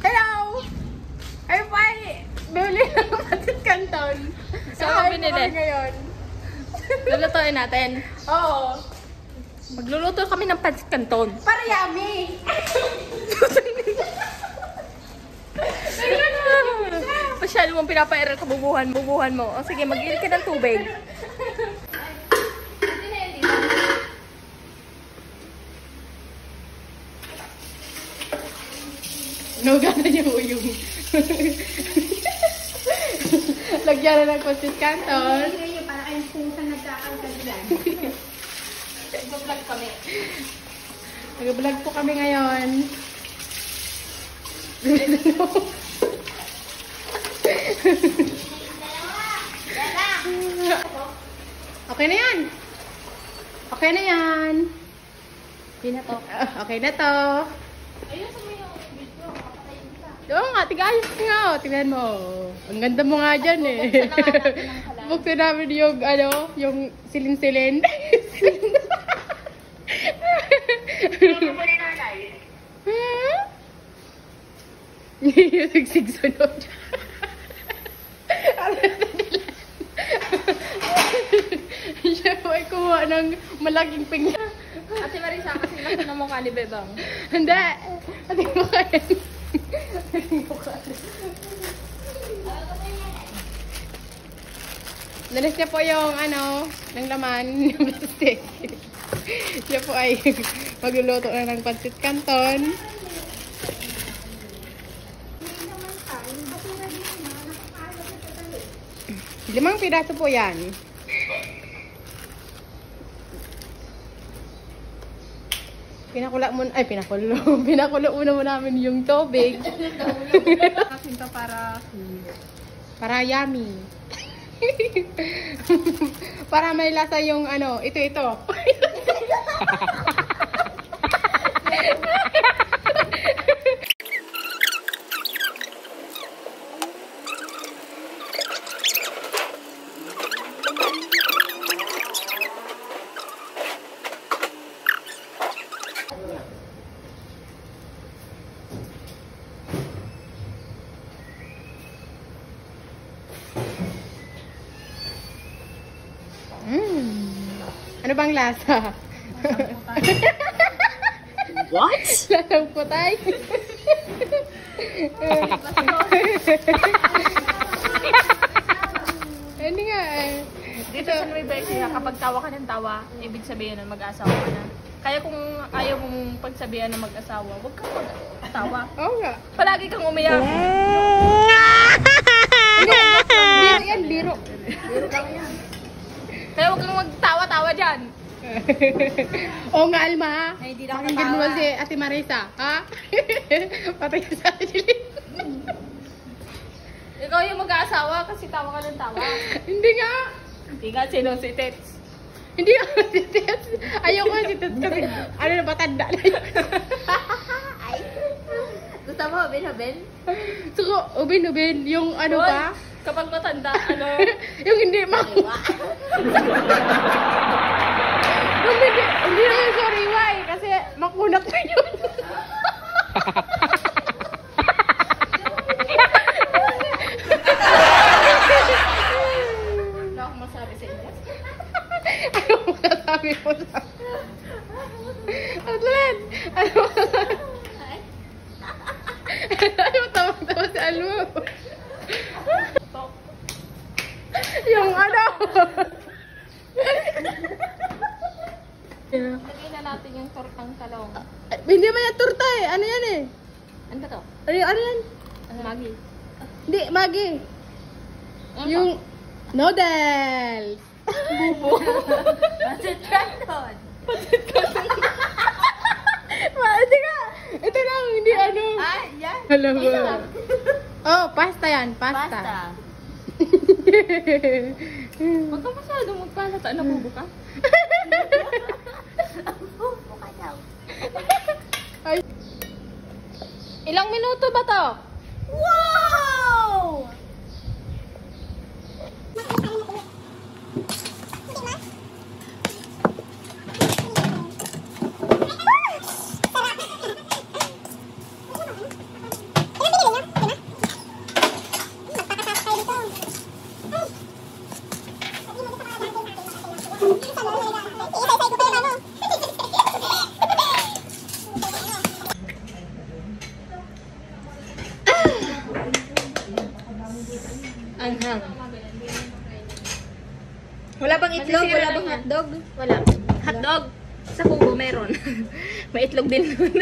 Hello! Ay, Pai! Bili ng pancit canton. So, ano binili? Ngayon. Lulutuin natin. Oo. Magluluto kami ng pancit canton. Para yummy! Pasyal mong pinapairal ka, bubuhan mo. O sige, mag-iil ka ng tubig. Nuga na niyo yung... Lagyan na ng pancit canton. Para kayong pusang nagkakagalian. Mag-vlog kami. Nag-vlog po kami ngayon. Okay na yan. Okay na yan. Hindi na to. Okay na to. Oo nga, tigayos nga. Oh. Tingnan mo. Ang ganda mo nga dyan eh. Buksan namin yung, ano, yung silin-silin. Yung sigsig-sunod. Siya po ay kumuha ng malaking pinggan. Ate Marisa, kasi nasa na mukha ni Bebang. Hindi. Ate mo kaya. Nalis niya po yung ano, ng laman ng plastic. Siya po ay magluluto na ng pancit canton. Limang piraso po yan. Pinakulo muna mo namin yung tubig. Kasinta para yummy. Para may lasa yung ano, ito. Ano bang lasa? What? Lasang putay. Hindi nga eh. Dito sa Nueva Ecija, kapag tawa ka ng tawa, ibig sabihin na mag-asawa ka na. Kaya kung ayaw mong pagsabihan na mag-asawa, huwag kang mag-tawa. Oo nga. Palagi kang umiyak. Biro yan, biro. Biro lang yan. Kaya huwag kang magtawa-tawa dyan. Oo nga, Alma. Ay, di lang Pakinggan mo si Ate Marisa, ha? Patay ka sa akin. Ikaw yung mag-aasawa kasi tawa ka ng tawa. Hindi nga. Hindi nga, sino si Tets? Hindi nga si Tets. Ayoko si Tets kasi ano na ba, tanda na yun. Gusto mo, Ubin? So, ubin, yung ano Hoy, pa? kapag matanda, ano? Yung hindi makuha. Yung hindi na yung sariwa eh, kasi makunat na yun. Wala akong masabi sa inyo. Ano mo nasabi mo sa... Atlan! Ano mo nasabi? Ano mo tawag-tawa si Almo? Yung ano? Lagyan na natin yung tortang talong. Hindi man yan turta eh. Ano yan eh? Ano ba to? Ano yan? Maggi. Hindi, Maggi. Yung noodles. Bubo. Pancit canton. Hindi ka. Ito lang, hindi ano. Ah, yan. Alam mo. Oh, pasta yan. Pasta. Huwag ka masyadong magpalata. Nabubo ka? Bubo ka daw. Ay. Ilang minuto ba to? Wow! Anghang. Wala bang itlog? Masisira Wala lang bang yan. hotdog? Wala. Hotdog. Sa Kubo meron. May itlog din nun.